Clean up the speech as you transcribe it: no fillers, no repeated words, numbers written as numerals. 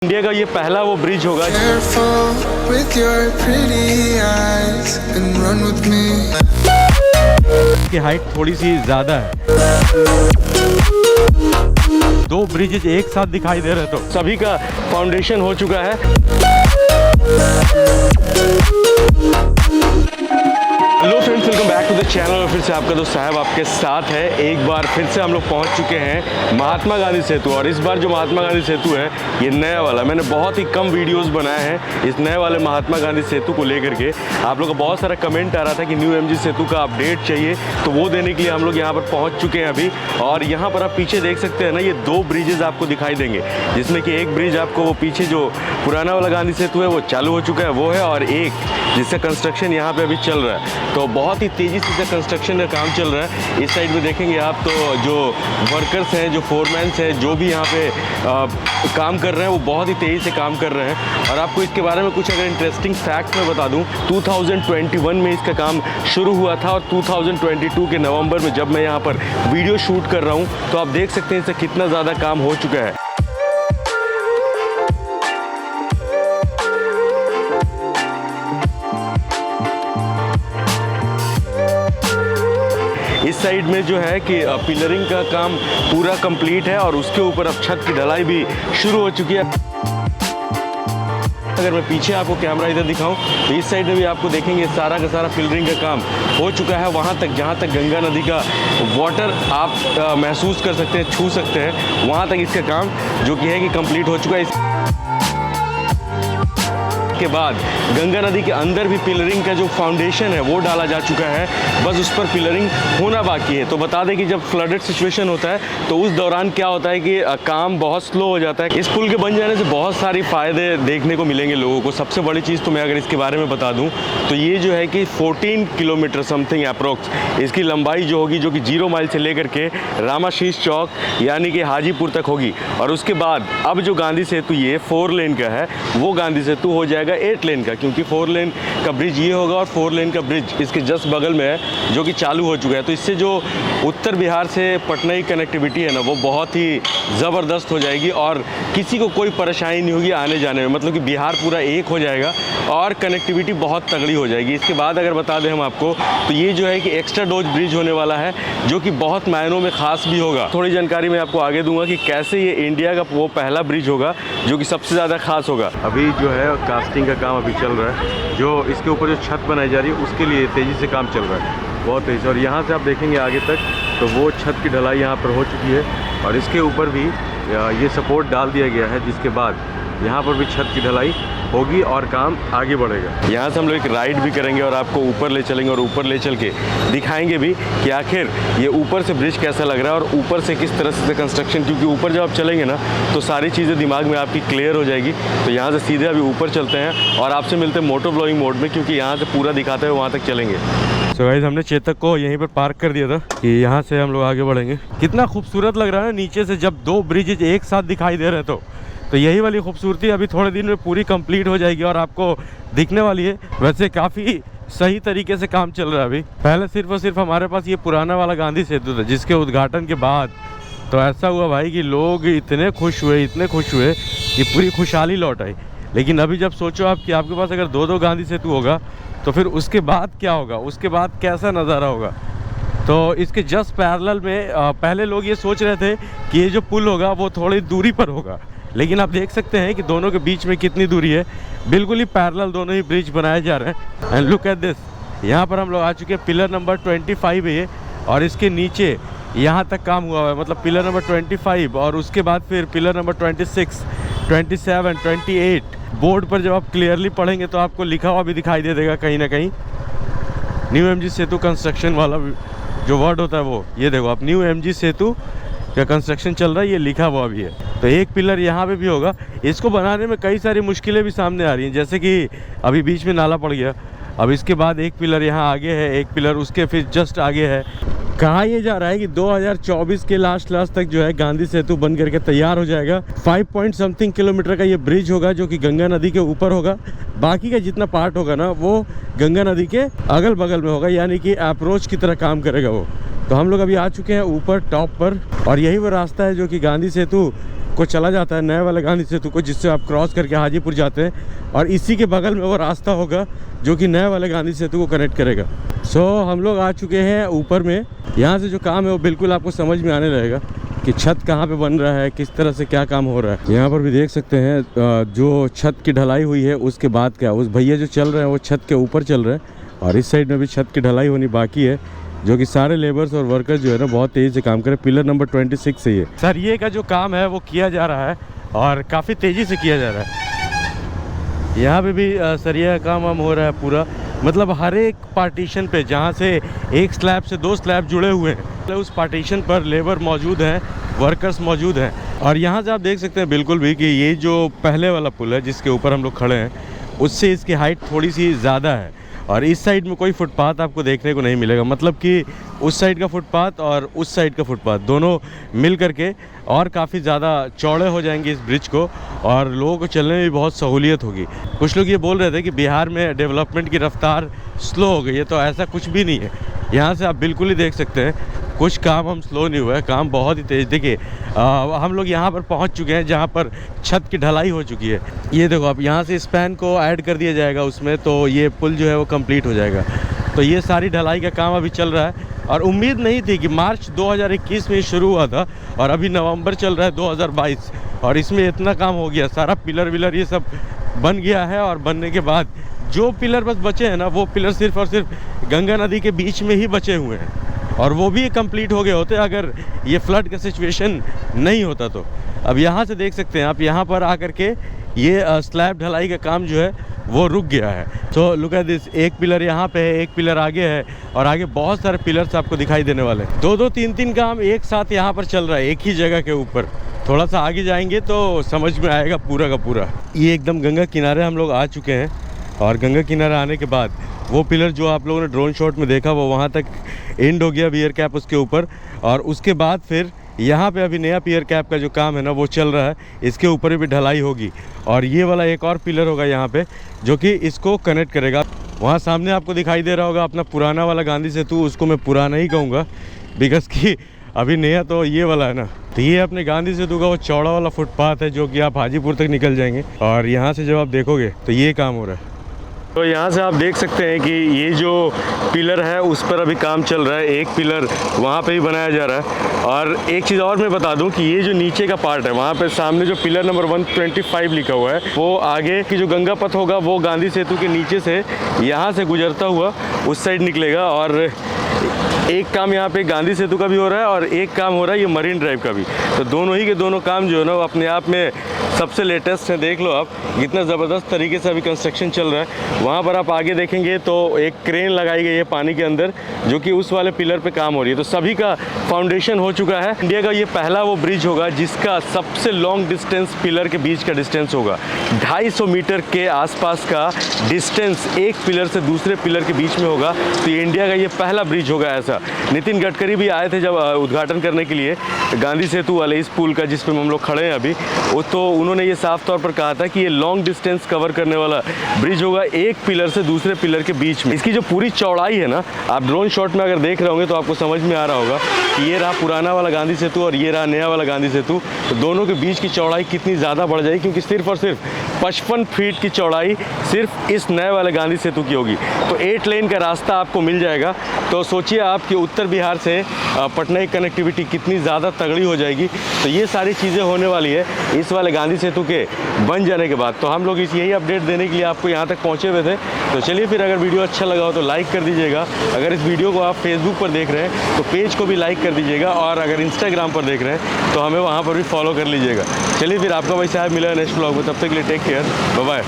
India का ये पहला वो ब्रिज होगा। की हाइट थोड़ी सी ज्यादा है। दो ब्रिजेज एक साथ दिखाई दे रहे तो सभी का फाउंडेशन हो चुका है। Hello friends, welcome back to the channel. फिर से आपका दोस्त साहब आपके साथ है। एक बार फिर से हम लोग पहुंच चुके हैं महात्मा गांधी सेतु। और इस बार जो महात्मा गांधी सेतु है ये नया वाला, मैंने बहुत ही कम वीडियोस बनाए हैं इस नए वाले महात्मा गांधी सेतु को लेकर के। आप लोग का बहुत सारा कमेंट आ रहा था कि न्यू एमजी सेतु का अपडेट चाहिए, तो वो देने के लिए हम लोग यहाँ पर पहुँच चुके हैं अभी। और यहाँ पर आप पीछे देख सकते हैं ना, ये दो ब्रिजेज़ आपको दिखाई देंगे, जिसमें कि एक ब्रिज आपको वो पीछे जो पुराना वाला गांधी सेतु है वो चालू हो चुका है वो है, और एक जिसका कंस्ट्रक्शन यहाँ पे अभी चल रहा है। तो बहुत ही तेज़ी से कंस्ट्रक्शन का काम चल रहा है। इस साइड में देखेंगे आप तो जो वर्कर्स हैं, जो फोरमैन्स हैं, जो भी यहाँ पे काम कर रहे हैं वो बहुत ही तेज़ी से काम कर रहे हैं। और आपको इसके बारे में कुछ अगर इंटरेस्टिंग फैक्ट मैं बता दूँ, 2021 में इसका काम शुरू हुआ था और 2022 के नवंबर में जब मैं यहाँ पर वीडियो शूट कर रहा हूँ तो आप देख सकते हैं इससे कितना ज़्यादा काम हो चुका है। इस साइड में जो है कि पिलरिंग का काम पूरा कंप्लीट है और उसके ऊपर अब छत की ढलाई भी शुरू हो चुकी है। अगर मैं पीछे आपको कैमरा इधर दिखाऊं तो इस साइड में भी आपको देखेंगे सारा का सारा पिलरिंग का काम हो चुका है। वहाँ तक जहाँ तक गंगा नदी का वाटर आप महसूस कर सकते हैं, छू सकते हैं, वहाँ तक इसका काम जो कि है कि कंप्लीट हो चुका है। के बाद गंगा नदी के अंदर भी पिलरिंग का जो फाउंडेशन है वो डाला जा चुका है, बस उस पर पिलरिंग होना बाकी है। तो बता दें कि जब फ्लडेड सिचुएशन होता है तो उस दौरान क्या होता है कि काम बहुत स्लो हो जाता है। इस पुल के बन जाने से बहुत सारी फ़ायदे देखने को मिलेंगे लोगों को। सबसे बड़ी चीज़ तो मैं अगर इसके बारे में बता दूं तो ये जो है कि 14 किलोमीटर समथिंग अप्रोक्स इसकी लंबाई जो होगी, जो कि 0 माइल से लेकर के रामाशीष चौक यानी कि हाजीपुर तक होगी। और उसके बाद अब जो गांधी सेतु ये 4 लेन का है वो गांधी सेतु हो जाएगा 8 लेन का, क्योंकि 4 लेन का ब्रिज ये होगा और 4 लेन का ब्रिज इसके जस्ट बगल में है जो कि चालू हो चुका है। तो इससे जो उत्तर बिहार से पटना की कनेक्टिविटी है ना वो बहुत ही ज़बरदस्त हो जाएगी और किसी को कोई परेशानी नहीं होगी आने जाने में। मतलब कि बिहार पूरा एक हो जाएगा और कनेक्टिविटी बहुत तगड़ी हो जाएगी। इसके बाद अगर बता दें हम आपको तो ये जो है कि एक्स्ट्रा डोज ब्रिज होने वाला है जो कि बहुत मायनों में ख़ास भी होगा। थोड़ी जानकारी मैं आपको आगे दूंगा कि कैसे ये इंडिया का वो पहला ब्रिज होगा जो कि सबसे ज़्यादा खास होगा। अभी जो है कास्टिंग का काम अभी चल रहा है, जो इसके ऊपर जो छत बनाई जा रही है उसके लिए तेज़ी से काम चल रहा है, बहुत तेज़ी से। और यहाँ से आप देखेंगे आगे तक तो वो छत की ढलाई यहाँ पर हो चुकी है और इसके ऊपर भी ये सपोर्ट डाल दिया गया है, जिसके बाद यहाँ पर भी छत की ढलाई होगी और काम आगे बढ़ेगा। यहाँ से हम लोग एक राइड भी करेंगे और आपको ऊपर ले चलेंगे और ऊपर ले चल के दिखाएंगे भी कि आखिर ये ऊपर से ब्रिज कैसा लग रहा है और ऊपर से किस तरह से कंस्ट्रक्शन, क्योंकि ऊपर जब आप चलेंगे ना तो सारी चीज़ें दिमाग में आपकी क्लियर हो जाएगी। तो यहाँ से सीधे अभी ऊपर चलते हैं और आपसे मिलते हैं मोटो ब्लॉगिंग मोड में, क्योंकि यहाँ से पूरा दिखाते हुए वहाँ तक चलेंगे। तो गाइस हमने चेतक को यहीं पर पार्क कर दिया था कि यहाँ से हम लोग आगे बढ़ेंगे। कितना खूबसूरत लग रहा है नीचे से जब दो ब्रिजेज एक साथ दिखाई दे रहे हैं। तो यही वाली खूबसूरती अभी थोड़े दिन में पूरी कंप्लीट हो जाएगी और आपको दिखने वाली है। वैसे काफ़ी सही तरीके से काम चल रहा है अभी। पहले सिर्फ और सिर्फ हमारे पास ये पुराना वाला गांधी सेतु था, जिसके उद्घाटन के बाद तो ऐसा हुआ भाई कि लोग इतने खुश हुए कि पूरी खुशहाली लौट आई। लेकिन अभी जब सोचो आप कि आपके पास अगर 2 गांधी सेतु होगा तो फिर उसके बाद क्या होगा, उसके बाद कैसा नज़ारा होगा। तो इसके जस्ट पैरेलल में पहले लोग ये सोच रहे थे कि ये जो पुल होगा वो थोड़ी दूरी पर होगा, लेकिन आप देख सकते हैं कि दोनों के बीच में कितनी दूरी है। बिल्कुल ही पैरेलल दोनों ही ब्रिज बनाए जा रहे हैं। एंड लुक एट दिस, यहाँ पर हम लोग आ चुके हैं। पिलर नंबर 25 है ये और इसके नीचे यहाँ तक काम हुआ है, मतलब पिलर नंबर 25 और उसके बाद फिर पिलर नंबर 26, 27, 28। बोर्ड पर जब आप क्लियरली पढ़ेंगे तो आपको लिखा हुआ भी दिखाई दे देगा कहीं ना कहीं, न्यू एमजी सेतु कंस्ट्रक्शन वाला जो वर्ड होता है वो। ये देखो आप, न्यू एमजी सेतु का कंस्ट्रक्शन चल रहा है, ये लिखा हुआ भी है। तो एक पिलर यहाँ पे भी होगा। इसको बनाने में कई सारी मुश्किलें भी सामने आ रही हैं, जैसे कि अभी बीच में नाला पड़ गया। अब इसके बाद एक पिलर यहाँ आगे है, एक पिलर उसके फिर जस्ट आगे है। कहा यह जा रहा है कि 2024 के लास्ट तक जो है गांधी सेतु बन करके तैयार हो जाएगा। 5 पॉइंट समथिंग किलोमीटर का ये ब्रिज होगा जो कि गंगा नदी के ऊपर होगा। बाकी का जितना पार्ट होगा ना वो गंगा नदी के अगल बगल में होगा, यानी कि अप्रोच की तरह काम करेगा वो। तो हम लोग अभी आ चुके हैं ऊपर टॉप पर और यही वो रास्ता है जो कि गांधी सेतु को चला जाता है नए वाले गांधी सेतु को, जिससे आप क्रॉस करके हाजीपुर जाते हैं, और इसी के बगल में वो रास्ता होगा जो कि नए वाले गांधी सेतु को कनेक्ट करेगा। सो हम लोग आ चुके हैं ऊपर में। यहाँ से जो काम है वो बिल्कुल आपको समझ में आने लगेगा कि छत कहाँ पे बन रहा है, किस तरह से क्या काम हो रहा है। यहाँ पर भी देख सकते हैं जो छत की ढलाई हुई है उसके बाद क्या, उस भैया जो चल रहे हैं वो छत के ऊपर चल रहे हैं, और इस साइड में भी छत की ढलाई होनी बाकी है, जो कि सारे लेबर्स और वर्कर्स जो है ना बहुत तेज़ी से काम करें। पिलर नंबर 26 से ये सरिये का जो काम है वो किया जा रहा है और काफ़ी तेज़ी से किया जा रहा है। यहाँ पे भी सरिया का काम हो रहा है पूरा, मतलब हर एक पार्टीशन पे जहाँ से एक स्लैब से 2 स्लैब जुड़े हुए हैं, तो उस पार्टीशन पर लेबर मौजूद हैं, वर्कर्स मौजूद हैं। और यहाँ से आप देख सकते हैं बिल्कुल भी कि ये जो पहले वाला पुल है जिसके ऊपर हम लोग खड़े हैं, उससे इसकी हाइट थोड़ी सी ज़्यादा है, और इस साइड में कोई फुटपाथ आपको देखने को नहीं मिलेगा। मतलब कि उस साइड का फुटपाथ और उस साइड का फुटपाथ दोनों मिल करके और काफ़ी ज़्यादा चौड़े हो जाएंगे इस ब्रिज को, और लोगों को चलने में भी बहुत सहूलियत होगी। कुछ लोग ये बोल रहे थे कि बिहार में डेवलपमेंट की रफ्तार स्लो हो गई है, तो ऐसा कुछ भी नहीं है। यहाँ से आप बिल्कुल ही देख सकते हैं कुछ काम हम स्लो नहीं हुआ है, काम बहुत ही तेज़। देखिए हम लोग यहाँ पर पहुँच चुके हैं जहाँ पर छत की ढलाई हो चुकी है। ये देखो आप, यहाँ से स्पैन को ऐड कर दिया जाएगा उसमें, तो ये पुल जो है वो कंप्लीट हो जाएगा। तो ये सारी ढलाई का काम अभी चल रहा है, और उम्मीद नहीं थी कि मार्च 2021 में शुरू हुआ था और अभी नवंबर चल रहा है 2022, और इसमें इतना काम हो गया। सारा पिलर विलर ये सब बन गया है, और बनने के बाद जो पिलर बस बचे हैं ना, वो पिलर सिर्फ और सिर्फ गंगा नदी के बीच में ही बचे हुए हैं, और वो भी कंप्लीट हो गए होते अगर ये फ्लड का सिचुएशन नहीं होता तो। अब यहाँ से देख सकते हैं आप, यहाँ पर आकर के ये स्लैब ढलाई का काम जो है वो रुक गया है। तो लुक एट दिस, एक पिलर यहाँ पे है, एक पिलर आगे है, और आगे बहुत सारे पिलर्स आपको दिखाई देने वाले हैं। 2-2, 3-3 काम एक साथ यहाँ पर चल रहा है एक ही जगह के ऊपर। थोड़ा सा आगे जाएंगे तो समझ में आएगा पूरा का पूरा। ये एकदम गंगा किनारे हम लोग आ चुके हैं, और गंगा किनारे आने के बाद वो पिलर जो आप लोगों ने ड्रोन शॉट में देखा वो वहाँ तक एंड हो गया पियर कैप उसके ऊपर, और उसके बाद फिर यहाँ पे अभी नया पियर कैप का जो काम है ना वो चल रहा है। इसके ऊपर भी ढलाई होगी, और ये वाला एक और पिलर होगा यहाँ पे जो कि इसको कनेक्ट करेगा। वहाँ सामने आपको दिखाई दे रहा होगा अपना पुराना वाला गांधी सेतु, उसको मैं पुराना ही कहूँगा बिकॉज कि अभी नया तो ये वाला है ना। तो ये अपने गांधी सेतु का वो चौड़ा वाला फुटपाथ है जो कि आप हाजीपुर तक निकल जाएंगे, और यहाँ से जब आप देखोगे तो ये काम हो रहा है। तो यहाँ से आप देख सकते हैं कि ये जो पिलर है उस पर अभी काम चल रहा है, एक पिलर वहाँ पे ही बनाया जा रहा है। और एक चीज़ और मैं बता दूं कि ये जो नीचे का पार्ट है वहाँ पे सामने जो पिलर नंबर 125 लिखा हुआ है, वो आगे की जो गंगा पथ होगा वो गांधी सेतु के नीचे से यहाँ से गुजरता हुआ उस साइड निकलेगा। और एक काम यहाँ पे गांधी सेतु का भी हो रहा है और एक काम हो रहा है ये मरीन ड्राइव का भी। तो दोनों ही के दोनों काम जो है ना वो अपने आप में सबसे लेटेस्ट है। देख लो आप कितना ज़बरदस्त तरीके से अभी कंस्ट्रक्शन चल रहा है। वहाँ पर आप आगे देखेंगे तो एक क्रेन लगाई गई है पानी के अंदर जो कि उस वाले पिलर पे काम हो रही है। तो सभी का फाउंडेशन हो चुका है। इंडिया का ये पहला वो ब्रिज होगा जिसका सबसे लॉन्ग डिस्टेंस पिलर के बीच का डिस्टेंस होगा। 250 मीटर के आसपास का डिस्टेंस एक पिलर से दूसरे पिलर के बीच में होगा। तो ये इंडिया का ये पहला ब्रिज होगा ऐसा। नितिन गडकरी भी आए थे जब उद्घाटन करने के लिए गांधी सेतु वाले इस पुल का जिस पे हम लोग खड़े हैं अभी, वो तो उन्होंने ये साफ तौर पर कहा था कि ये लॉन्ग डिस्टेंस कवर करने वाला ब्रिज होगा एक पिलर से दूसरे पिलर के बीच में। इसकी जो पूरी चौड़ाई है ना, आप ड्रोन शॉट में अगर देख रहे होंगे तो आपको समझ में आ रहा होगा कि ये रहा पुराना वाला गांधी सेतु और ये रहा नया वाला गांधी सेतु। तो दोनों के बीच की चौड़ाई कितनी ज़्यादा बढ़ जाएगी, क्योंकि सिर्फ और सिर्फ 55 फीट की चौड़ाई सिर्फ इस नए वाले गांधी सेतु की होगी। तो 8 लेन का रास्ता आपको मिल जाएगा। तो सोचिए आपकी उत्तर बिहार से पटना की कनेक्टिविटी कितनी ज़्यादा तगड़ी हो जाएगी। तो ये सारी चीज़ें होने वाली है इस वाले गांधी सेतु के बन जाने के बाद। तो हम लोग यही अपडेट देने के लिए आपको यहाँ तक पहुँचे हुए थे। तो चलिए फिर, अगर वीडियो अच्छा लगा हो तो लाइक कर दीजिएगा। अगर इस वीडियो को आप फेसबुक पर देख रहे हैं तो पेज को भी लाइक कर दीजिएगा, और अगर इंस्टाग्राम पर देख रहे हैं तो हमें वहाँ पर भी फॉलो कर लीजिएगा। चलिए फिर, आपका भाई साहब मिला है नेक्स्ट ब्लॉग में। तब तक के लिए टेक केयर, बाय बाय।